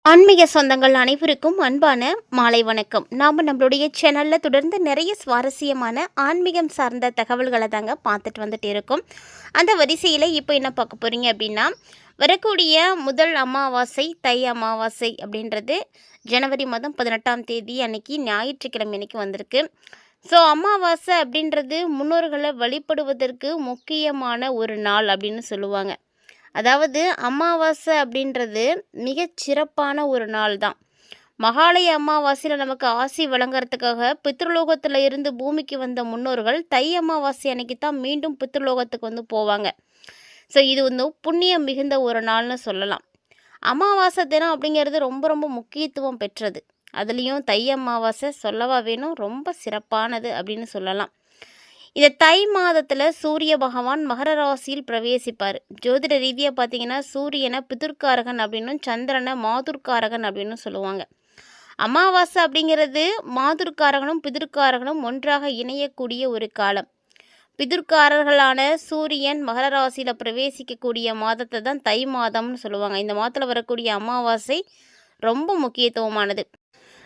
ஆன்மீக சொந்தங்கள் அனைவருக்கும் அன்பான மாலை வணக்கம். நாம் நம்மளுடைய சேனலில் தொடர்ந்து நிறைய சுவாரஸ்யமான ஆன்மீகம் சார்ந்த தகவல்களை தாங்க பார்த்துட்டு வந்துட்டு இருக்கோம். அந்த வரிசையில் இப்போ என்ன பார்க்க போகிறீங்க அப்படின்னா, வரக்கூடிய முதல் அமாவாசை தை அமாவாசை அப்படின்றது ஜனவரி மாதம் 18ஆம் தேதி அன்னைக்கு ஞாயிற்றுக்கிழமை அன்னைக்கு வந்திருக்கு. ஸோ அமாவாசை அப்படின்றது முன்னோர்களை வழிபடுவதற்கு முக்கியமான ஒரு நாள் அப்படின்னு சொல்லுவாங்க. அதாவது அமாவாசை அப்படின்றது மிகச் சிறப்பான ஒரு நாள் தான். மகாலய அமாவாசையில் நமக்கு ஆசி வழங்குறதுக்காக பித்ருலோகத்தில் இருந்து பூமிக்கு வந்த முன்னோர்கள் தை அமாவாசை அன்னைக்கு தான் மீண்டும் பித்ருலோகத்துக்கு வந்து போவாங்க. ஸோ இது வந்து புண்ணியம் மிகுந்த ஒரு நாள்னு சொல்லலாம். அமாவாசை தினம் அப்படிங்கிறது ரொம்ப ரொம்ப முக்கியத்துவம் பெற்றது. அதுலேயும் தை அமாவாசை சொல்லவா வேணும், ரொம்ப சிறப்பானது அப்படின்னு சொல்லலாம். இந்த தை மாதத்தில் சூரிய பகவான் மகர ராசியில் பிரவேசிப்பார். ஜோதிட ரீதியாக பார்த்தீங்கன்னா சூரியனை பிதுர்காரகன் அப்படின்னும் சந்திரனை மாதுர்காரகன் அப்படின்னு சொல்லுவாங்க. அமாவாசை அப்படிங்கிறது மாதுர்காரகனும் பிதுர்காரகனும் ஒன்றாக இணையக்கூடிய ஒரு காலம். பிதுர்காரர்களான சூரியன் மகர ராசியில் பிரவேசிக்கக்கூடிய மாதத்தை தான் தை மாதம்னு சொல்லுவாங்க. இந்த மாதத்தில் வரக்கூடிய அமாவாசை ரொம்ப முக்கியத்துவமானது.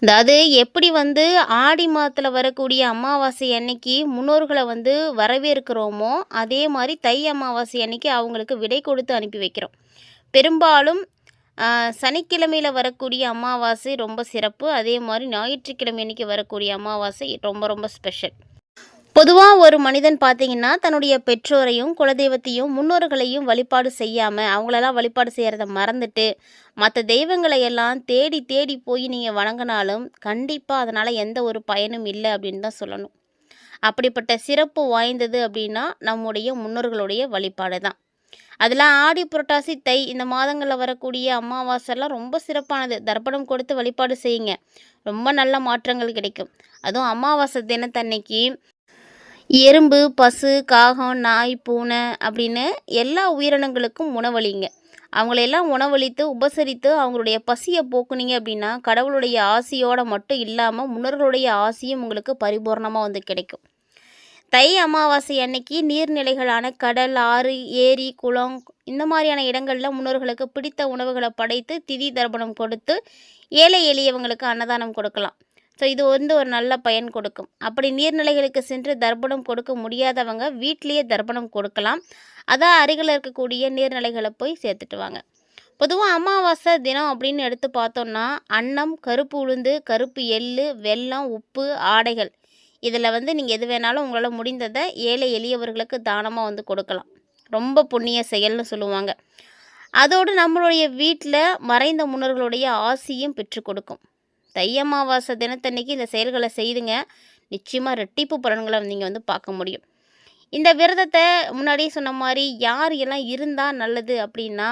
அதாவது எப்படி வந்து ஆடி மாதத்தில் வரக்கூடிய அமாவாசை அன்னைக்கு முன்னோர்களை வந்து வரவேற்கிறோமோ, அதே மாதிரி தை அமாவாசை அன்னைக்கு அவங்களுக்கு விடை கொடுத்து அனுப்பி வைக்கிறோம். பெரும்பாலும் சனிக்கிழமையில் வரக்கூடிய அமாவாசை ரொம்ப சிறப்பு. அதே மாதிரி ஞாயிற்றுக்கிழமை அன்னைக்கு வரக்கூடிய அமாவாசை ரொம்ப ரொம்ப ஸ்பெஷல். பொதுவாக ஒரு மனிதன் பார்த்தீங்கன்னா தன்னுடைய பெற்றோரையும் குலதெய்வத்தையும் முன்னோர்களையும் வழிபாடு செய்யாமல் அவங்களெல்லாம் வழிபாடு செய்கிறத மறந்துட்டு மற்ற தெய்வங்களை எல்லாம் தேடி தேடி போய் நீங்கள் வணங்கினாலும் கண்டிப்பாக அதனால் எந்த ஒரு பயனும் இல்லை அப்படின்னு தான் சொல்லணும். அப்படிப்பட்ட சிறப்பு வாய்ந்தது அப்படின்னா நம்முடைய முன்னோர்களுடைய வழிபாடு தான். அதெல்லாம் ஆடி புரட்டாசி தை இந்த மாதங்களில் வரக்கூடிய அமாவாசைலாம் ரொம்ப சிறப்பானது. தர்ப்பணம் கொடுத்து வழிபாடு செய்யுங்க, ரொம்ப நல்ல மாற்றங்கள் கிடைக்கும். அதுவும் அமாவாசை தினத்தன்னைக்கு எறும்பு, பசு, காகம், நாய், பூனை அப்படின்னு எல்லா உயிரினங்களுக்கும் உணவளிங்க. அவங்களையெல்லாம் உணவளித்து உபசரித்து அவங்களுடைய பசியை போக்குனீங்க அப்படின்னா கடவுளுடைய ஆசியோடு மட்டும் இல்லாமல் முன்னோர்களுடைய ஆசியும் உங்களுக்கு பரிபூர்ணமாக வந்து கிடைக்கும். தை அமாவாசை அன்னைக்கு நீர்நிலைகளான கடல், ஆறு, ஏரி, குளம் இந்த மாதிரியான இடங்களில் முன்னோர்களுக்கு பிடித்த உணவுகளை படைத்து திதி தர்ப்பணம் கொடுத்து ஏழை எளியவங்களுக்கு அன்னதானம் கொடுக்கலாம். ஸோ இது வந்து ஒரு நல்ல பயன் கொடுக்கும். அப்படி நீர்நிலைகளுக்கு சென்று தர்ப்பணம் கொடுக்க முடியாதவங்க வீட்டிலேயே தர்ப்பணம் கொடுக்கலாம். அதான் அருகில் இருக்கக்கூடிய நீர்நிலைகளை போய் சேர்த்துட்டு வாங்க. பொதுவாக அமாவாசை தினம் அப்படின்னு எடுத்து பார்த்தோம்னா அன்னம், கருப்பு உளுந்து, கருப்பு எள்ளு, வெல்லம், உப்பு, ஆடைகள் இதில் வந்து நீங்கள் எது வேணாலும் உங்களால் முடிந்ததை ஏழை எளியவர்களுக்கு தானமாக வந்து கொடுக்கலாம். ரொம்ப புண்ணிய செயல்னு சொல்லுவாங்க. அதோடு நம்மளுடைய வீட்டில் மறைந்த முன்னோர்களுடைய ஆசியும் பெற்று கொடுக்கும். தை அமாவாசை தினத்தன்னைக்கு இந்த செயல்களை செய்துங்க, நிச்சயமாக ரெட்டிப்பு பலன்களை நீங்கள் வந்து பார்க்க முடியும். இந்த விரதத்தை முன்னாடியே சொன்ன மாதிரி யார் எல்லாம் இருந்தால் நல்லது அப்படின்னா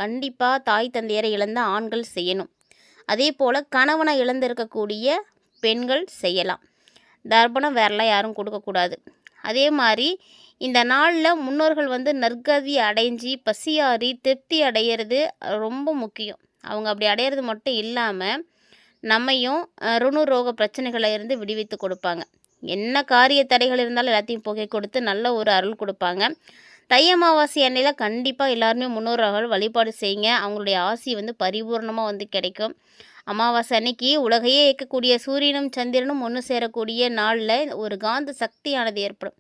கண்டிப்பாக தாய் தந்தையரை இழந்த ஆண்கள் செய்யணும். அதே போல் கணவனை இழந்திருக்கக்கூடிய பெண்கள் செய்யலாம். தர்ப்பணம் வேறெல்லாம் யாரும் கொடுக்கக்கூடாது. அதே மாதிரி இந்த நாளில் முன்னோர்கள் வந்து நற்கதி அடைஞ்சி பசியாறி திருப்தி அடையிறது ரொம்ப முக்கியம். அவங்க அப்படி அடையிறது மட்டும் இல்லாமல் நம்மையும் ருணு ரோக பிரச்சனைகளை இருந்து விடுவித்து கொடுப்பாங்க. என்ன காரிய தடைகள் இருந்தாலும் எல்லாத்தையும் புகை கொடுத்து நல்ல ஒரு அருள் கொடுப்பாங்க. தை அமாவாசை அன்னையில் கண்டிப்பாக எல்லாருமே முன்னோர்கள் வழிபாடு செய்யுங்க. அவங்களுடைய ஆசி வந்து பரிபூர்ணமாக வந்து கிடைக்கும். அமாவாசை அன்னைக்கு உலகையே இயக்கக்கூடிய சூரியனும் சந்திரனும் ஒன்று சேரக்கூடிய நாளில் ஒரு காந்த சக்தியானது ஏற்படும்.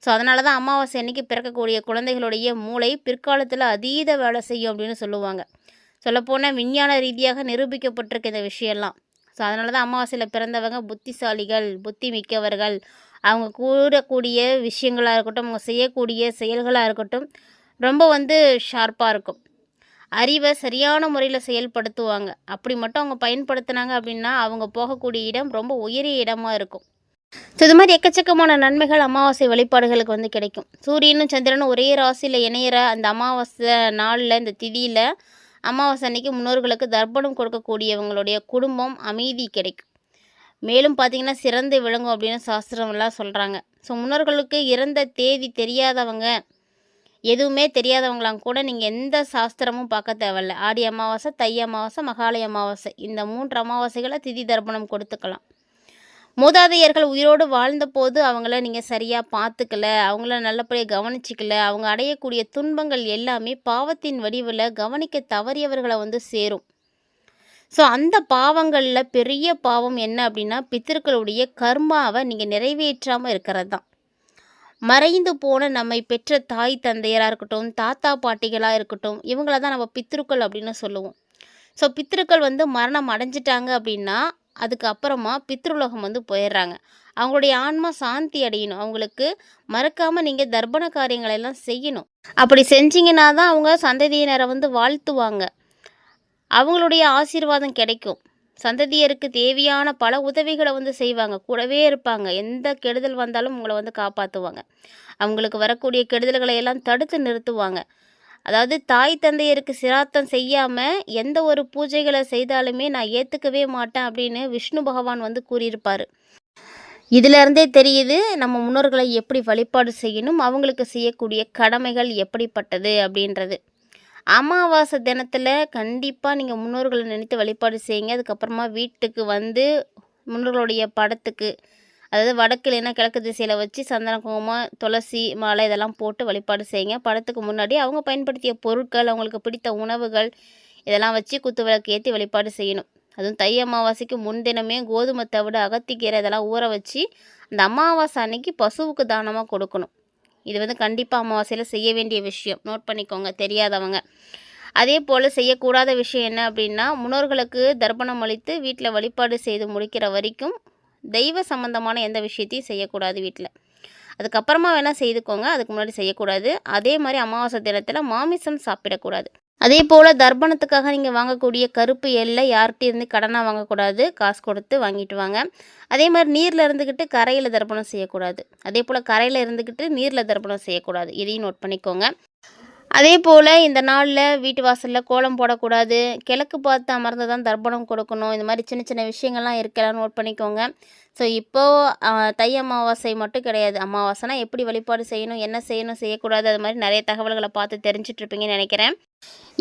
ஸோ அதனால தான் அமாவாசை அன்னைக்கு பிறக்கக்கூடிய குழந்தைகளுடைய மூளை பிற்காலத்தில் அதீத வேலை செய்யும் அப்படின்னு சொல்லுவாங்க. சொல்லப்போனால் விஞ்ஞான ரீதியாக நிரூபிக்கப்பட்டிருக்க இந்த விஷயம்லாம். ஸோ அதனால தான் அமாவாசையில் பிறந்தவங்க புத்திசாலிகள், புத்தி மிக்கவர்கள். அவங்க கூறக்கூடிய விஷயங்களாக இருக்கட்டும், அவங்க செய்யக்கூடிய செயல்களாக இருக்கட்டும் ரொம்ப வந்து ஷார்ப்பாக இருக்கும். அறிவை சரியான முறையில் செயல்படுத்துவாங்க. அப்படி மட்டும் அவங்க பயன்படுத்தினாங்க அப்படின்னா அவங்க போகக்கூடிய இடம் ரொம்ப உயரிய இடமாக இருக்கும். ஸோ இது மாதிரி எக்கச்சக்கமான நன்மைகள் அமாவாசை வழிபாடுகளுக்கு வந்து கிடைக்கும். சூரியனும் சந்திரனும் ஒரே ராசியில் இணையிற அந்த அமாவாசை நாளில் இந்த திதியில் அமாவாசை அன்னைக்கு முன்னோர்களுக்கு தர்ப்பணம் கொடுக்கக்கூடியவங்களுடைய குடும்பம் அமைதி கிடைக்கும். மேலும் பார்த்திங்கன்னா சிறந்து விளங்கும் அப்படின்னு சாஸ்திரமெல்லாம் சொல்கிறாங்க. ஸோ முன்னோர்களுக்கு இறந்த தேதி தெரியாதவங்க, எதுவுமே தெரியாதவங்களாம் கூட நீங்கள் எந்த சாஸ்திரமும் பார்க்க தேவையில்லை. ஆடி அமாவாசை, தை அமாவாசை, மகாலய அமாவாசை இந்த 3 அமாவாசைகளை திதி தர்ப்பணம் கொடுத்துக்கலாம். மூதாதையர்கள் உயிரோடு வாழ்ந்தபோது அவங்கள நீங்கள் சரியாக பார்த்துக்கல, அவங்கள நல்லபடியாக கவனிச்சிக்கல, அவங்க அடையக்கூடிய துன்பங்கள் எல்லாமே பாவத்தின் வடிவில் கவனிக்க தவறியவர்களை வந்து சேரும். ஸோ அந்த பாவங்களில் பெரிய பாவம் என்ன அப்படின்னா, பித்திருக்களுடைய கர்மாவை நீங்கள் நிறைவேற்றாமல் இருக்கிறது தான். மறைந்து போன நம்மை பெற்ற தாய் தந்தையராக இருக்கட்டும், தாத்தா பாட்டிகளாக இருக்கட்டும், இவங்கள தான் நம்ம பித்திருக்கள் அப்படின்னு சொல்லுவோம். ஸோ பித்திருக்கள் வந்து மரணம் அடைஞ்சிட்டாங்க அப்படின்னா, அதுக்கு அப்புறமா பித்ருலோகம் வந்து போயிடுறாங்க. அவங்களுடைய ஆன்மா சாந்தி அடையணும். அவங்களுக்கு மறக்காமல் நீங்கள் தர்ப்பண காரியங்களை எல்லாம் செய்யணும். அப்படி செஞ்சீங்கன்னா தான் அவங்க சந்ததியினரை வந்து வாழ்த்துவாங்க. அவங்களுடைய ஆசீர்வாதம் கிடைக்கும். சந்ததியருக்கு தேவையான பல உதவிகளை வந்து செய்வாங்க. கூடவே இருப்பாங்க. எந்த கெடுதல் வந்தாலும் உங்களை வந்து காப்பாற்றுவாங்க. அவங்களுக்கு வரக்கூடிய கெடுதல்களை எல்லாம் தடுத்து நிறுத்துவாங்க. அதாவது தாய் தந்தையருக்கு சிராத்தம் செய்யாமல் எந்த ஒரு பூஜைகளை செய்தாலுமே நான் ஏற்றுக்கவே மாட்டேன் அப்படின்னு விஷ்ணு பகவான் வந்து கூறியிருப்பார். இதிலிருந்தே தெரியுது நம்ம முன்னோர்களை எப்படி வழிபாடு செய்யணும், அவங்களுக்கு செய்யக்கூடிய கடமைகள் எப்படிப்பட்டது அப்படின்றது. அமாவாசை தினத்தில் கண்டிப்பாக நீங்கள் முன்னோர்களை நினைத்து வழிபாடு செய்யுங்க. அதுக்கப்புறமா வீட்டுக்கு வந்து முன்னோர்களுடைய படத்துக்கு, அதாவது வடக்கு இல்லைன்னா கிழக்கு திசையில் வச்சு சந்தன குங்குமம், துளசி மாலை இதெல்லாம் போட்டு வழிபாடு செய்யுங்க. படத்துக்கு முன்னாடி அவங்க பயன்படுத்திய பொருட்கள், அவங்களுக்கு பிடித்த உணவுகள் இதெல்லாம் வச்சு குத்து விளக்கு ஏற்றி வழிபாடு செய்யணும். அதுவும் தை அமாவாசைக்கு முன்தினமே கோதுமை தவிடு, அகத்திக்கீரை இதெல்லாம் ஊற வச்சு அந்த அமாவாசை அன்னைக்கு பசுவுக்கு தானமாக கொடுக்கணும். இது வந்து கண்டிப்பாக அமாவாசையில் செய்ய வேண்டிய விஷயம். நோட் பண்ணிக்கோங்க தெரியாதவங்க. அதே போல் செய்யக்கூடாத விஷயம் என்ன அப்படின்னா, முன்னோர்களுக்கு தர்ப்பணம் அளித்து வீட்டில் வழிபாடு செய்து முடிக்கிற வரைக்கும் தெய்வ சம்பந்தமான எந்த விஷயத்தையும் செய்யக்கூடாது வீட்டில். அதுக்கப்புறமா வேணால் செய்துக்கோங்க, அதுக்கு முன்னாடி செய்யக்கூடாது. அதே மாதிரி அமாவாசை தினத்தில் மாமிசம் சாப்பிடக்கூடாது. அதே போல் தர்ப்பணத்துக்காக நீங்கள் வாங்கக்கூடிய கருப்பு எல்லை யார்கிட்ட இருந்து கடனாக வாங்கக்கூடாது, காசு கொடுத்து வாங்கிட்டு வாங்க. அதே மாதிரி நீரில் இருந்துக்கிட்டு கரையில் தர்ப்பணம் செய்யக்கூடாது. அதே போல் கரையில் இருந்துக்கிட்டு நீரில் தர்ப்பணம் செய்யக்கூடாது. இதையும் நோட் பண்ணிக்கோங்க. அதே போல் இந்த நாளில் வீட்டு வாசலில் கோலம் போடக்கூடாது, கிழக்கு பார்த்து அமர்ந்து தான் தர்ப்பணம் கொடுக்கணும். இந்த மாதிரி சின்ன சின்ன விஷயங்கள்லாம் இருக்கலாம், நோட் பண்ணிக்கோங்க. ஸோ இப்போது தை அமாவாசை மட்டும் கிடையாது. அமாவாசைனா எப்படி வழிபாடு செய்யணும், என்ன செய்யணும், செய்யக்கூடாது, அது மாதிரி நிறைய தகவல்களை பார்த்து தெரிஞ்சிட்ருப்பீங்கன்னு நினைக்கிறேன்.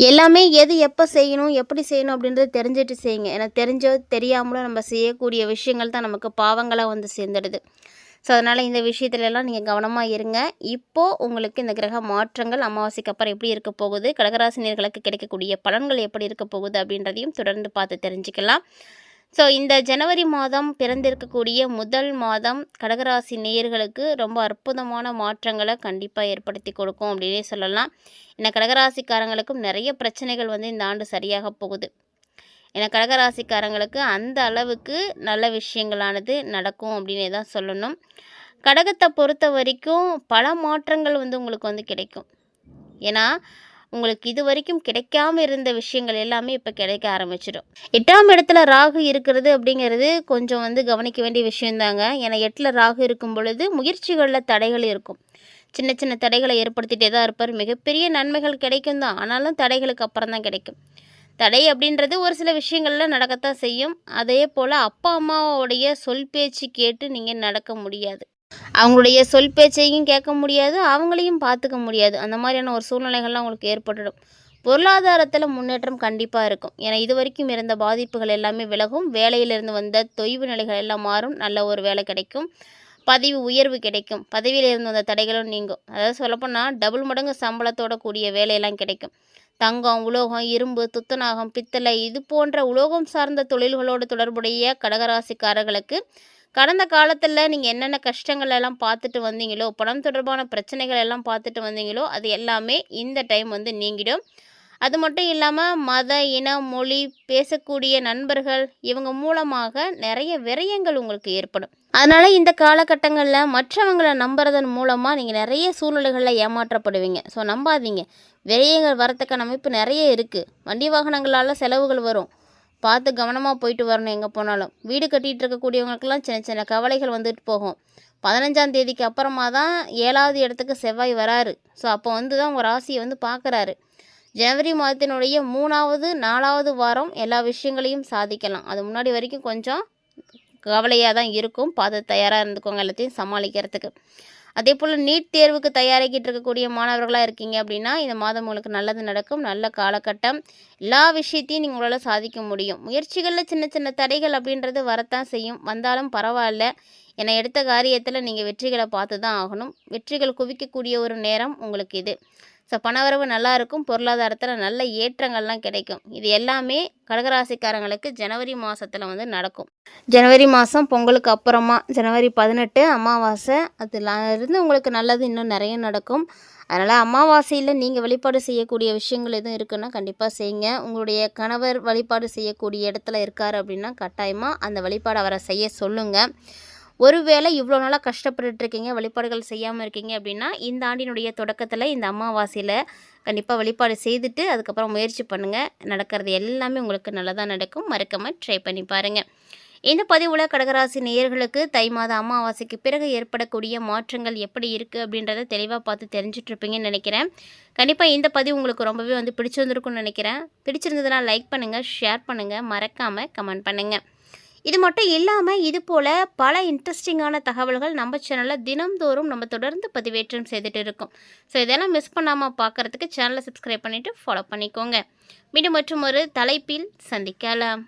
எல்லாமே எது எப்போ செய்யணும், எப்படி செய்யணும் அப்படின்றது தெரிஞ்சுட்டு செய்யுங்க. ஏன்னா தெரிஞ்சோ தெரியாமலும் நம்ம செய்யக்கூடிய விஷயங்கள் தான் நமக்கு பாவங்களாக வந்து சேர்ந்துடுது. ஸோ அதனால் இந்த விஷயத்துலலாம் நீங்கள் கவனமாக இருங்க. இப்போது உங்களுக்கு இந்த கிரக மாற்றங்கள் அமாவாசைக்கு அப்புறம் எப்படி இருக்க போகுது, கடகராசினியர்களுக்கு கிடைக்கக்கூடிய பலன்கள் எப்படி இருக்க போகுது அப்படின்றதையும் தொடர்ந்து பார்த்து தெரிஞ்சுக்கலாம். ஸோ இந்த ஜனவரி மாதம் பிறந்திருக்கக்கூடிய முதல் மாதம் கடகராசி நேயர்களுக்கு ரொம்ப அற்புதமான மாற்றங்களை கண்டிப்பாக ஏற்படுத்தி கொடுக்கும் அப்படின்னே சொல்லலாம். ஏன்னா கடகராசிக்காரங்களுக்கும் நிறைய பிரச்சனைகள் வந்து இந்த ஆண்டு சரியாக போகுது. ஏன்னா கடகராசிக்காரங்களுக்கு அந்த அளவுக்கு நல்ல விஷயங்களானது நடக்கும் அப்படின்னே தான் சொல்லணும். கடகத்தை பொறுத்த வரைக்கும் பல மாற்றங்கள் வந்து உங்களுக்கு வந்து கிடைக்கும். ஏன்னா உங்களுக்கு இது வரைக்கும் கிடைக்காம இருந்த விஷயங்கள் எல்லாமே இப்போ கிடைக்க ஆரம்பிச்சிடும். 8ஆம் இடத்துல ராகு இருக்கிறது அப்படிங்கிறது கொஞ்சம் வந்து கவனிக்க வேண்டிய விஷயந்தாங்க. ஏன்னா 8ல் ராகு இருக்கும் பொழுது முயற்சிகளில் தடைகள் இருக்கும். சின்ன சின்ன தடைகளை ஏற்படுத்திகிட்டே தான் இருப்பார். மிகப்பெரிய நன்மைகள் கிடைக்கும் தான், ஆனாலும் தடைகளுக்கு அப்புறம் தான் கிடைக்கும். தடை அப்படின்றது ஒரு சில விஷயங்களில் நடக்கத்தான் செய்யும். அதே போல் அப்பா அம்மாவோடைய சொல் பேச்சு கேட்டு நீங்கள் நடக்க முடியாது. அவங்களுடைய சொல் பேச்சையும் கேட்க முடியாது, அவங்களையும் பார்த்துக்க முடியாது. அந்த மாதிரியான ஒரு சூழ்நிலைகள்லாம் உங்களுக்கு ஏற்பட்டுடும். பொருளாதாரத்தில் முன்னேற்றம் கண்டிப்பாக இருக்கும். ஏன்னா இது வரைக்கும் இருந்த பாதிப்புகள் எல்லாமே விலகும். வேலையிலிருந்து வந்த தொய்வு நிலைகள் எல்லாம் மாறும். நல்ல ஒரு வேலை கிடைக்கும், பதவி உயர்வு கிடைக்கும், பதவியில் இருந்து வந்த தடைகளும் நீங்கும். அதாவது சொல்லப்போனால் டபுள் மடங்கு சம்பளத்தோட கூடிய வேலையெல்லாம் கிடைக்கும். தங்கம், உலோகம், இரும்பு, துத்தநாகம், பித்தளை இது போன்ற உலோகம் சார்ந்த தொழில்களோடு தொடர்புடைய கடகராசிக்காரர்களுக்கு கடந்த காலத்தில் நீங்கள் என்னென்ன கஷ்டங்கள் எல்லாம் பார்த்துட்டு வந்தீங்களோ, பணம் தொடர்பான பிரச்சனைகள் எல்லாம் பார்த்துட்டு வந்தீங்களோ, அது எல்லாமே இந்த டைம் வந்து நீங்கிடும். அது மட்டும் இல்லாமல் மத, இன, மொழி பேசக்கூடிய நண்பர்கள் இவங்க மூலமாக நிறைய விரயங்கள் உங்களுக்கு ஏற்படும். அதனால் இந்த காலகட்டங்களில் மற்றவங்களை நம்புறதன் மூலமாக நீங்கள் நிறைய சூழ்நிலைகளில் ஏமாற்றப்படுவீங்க. ஸோ நம்பாதீங்க. விரயங்கள் வரத்துக்கான அமைப்பு நிறைய இருக்குது. வண்டி வாகனங்களால் செலவுகள் வரும். பார்த்து கவனமாக போயிட்டு வரணும். எங்கே போனாலும் வீடு கட்டிகிட்டு இருக்கக்கூடியவங்களுக்கெல்லாம் சின்ன சின்ன கவலைகள் வந்துட்டு போகும். 15ஆம் தேதிக்கு அப்புறமா தான் 7வது இடத்துக்கு செவ்வாய் வராரு. ஸோ அப்போ வந்து தான் உங்கள் ராசியை வந்து பார்க்குறாரு. ஜனவரி மாதத்தினுடைய 3வது 4வது வாரம் எல்லா விஷயங்களையும் சாதிக்கலாம். அது முன்னாடி வரைக்கும் கொஞ்சம் கவலையாக தான் இருக்கும். பார்த்து தயாராக இருந்துக்கோங்க எல்லாத்தையும் சமாளிக்கிறதுக்கு. அதே போல் நீட் தேர்வுக்கு தயாராகிட்டு இருக்கக்கூடிய மாணவர்களாக இருக்கீங்க அப்படின்னா இந்த மாதம் உங்களுக்கு நல்லது நடக்கும். நல்ல காலகட்டம். எல்லா விஷயத்தையும் நீங்கள் உங்களால் சாதிக்க முடியும். முயற்சிகளில் சின்ன சின்ன தடைகள் அப்படின்றது வரத்தான் செய்யும். வந்தாலும் பரவாயில்ல. ஏன்னா எடுத்த காரியத்தில் நீங்கள் வெற்றிகளை பார்த்து தான் ஆகணும். வெற்றிகள் குவிக்கக்கூடிய ஒரு நேரம் உங்களுக்கு இது. ஸோ ஸோ பணவரவு நல்லா இருக்கும், பொருளாதாரத்தில் நல்ல ஏற்றங்கள்லாம் கிடைக்கும். இது எல்லாமே கடகராசிக்காரங்களுக்கு ஜனவரி மாதத்தில் வந்து நடக்கும். ஜனவரி மாதம் பொங்கலுக்கு அப்புறமா ஜனவரி 18 அமாவாசை, இருந்து உங்களுக்கு நல்லது இன்னும் நிறைய நடக்கும். அதனால் அமாவாசையில் நீங்கள் வழிபாடு செய்யக்கூடிய விஷயங்கள் எதுவும் இருக்குன்னா கண்டிப்பாக செய்யுங்க. உங்களுடைய கணவர் வழிபாடு செய்யக்கூடிய இடத்துல இருக்கார் அப்படின்னா கட்டாயமாக அந்த வழிபாடு அவரை செய்ய சொல்லுங்கள். ஒருவேளை இவ்வளோ நாளாக கஷ்டப்பட்டுருக்கீங்க, வழிபாடுகள் செய்யாமல் இருக்கீங்க அப்படின்னா இந்த ஆண்டினுடைய தொடக்கத்தில் இந்த அமாவாசையில் கண்டிப்பாக வழிபாடு செய்துட்டு அதுக்கப்புறம் முயற்சி பண்ணுங்கள். நடக்கிறது எல்லாமே உங்களுக்கு நல்லதாக நடக்கும். மறக்காமல் ட்ரை பண்ணி பாருங்கள். இந்த பதிவில் கடகராசி நேயர்களுக்கு தை மாத அமாவாசைக்கு பிறகு ஏற்படக்கூடிய மாற்றங்கள் எப்படி இருக்குது அப்படின்றத தெளிவாக பார்த்து தெரிஞ்சிட்ருப்பீங்கன்னு நினைக்கிறேன். கண்டிப்பாக இந்த பதிவு உங்களுக்கு ரொம்பவே வந்து பிடிச்சிருந்துருக்குன்னு நினைக்கிறேன். பிடிச்சிருந்ததுன்னா லைக் பண்ணுங்கள், ஷேர் பண்ணுங்கள், மறக்காமல் கமெண்ட் பண்ணுங்கள். இது மட்டும் இல்லாமல் இது போல் பல இன்ட்ரெஸ்டிங்கான தகவல்கள் நம்ம சேனலில் தினம்தோறும் நம்ம தொடர்ந்து பதிவேற்றம் செய்துட்டு இருக்கோம். ஸோ இதெல்லாம் மிஸ் பண்ணாமல் பார்க்குறதுக்கு சேனலை சப்ஸ்கிரைப் பண்ணிவிட்டு ஃபாலோ பண்ணிக்கோங்க. மீண்டும் மற்றும் ஒரு தலைப்பில் சந்திக்கலாம்.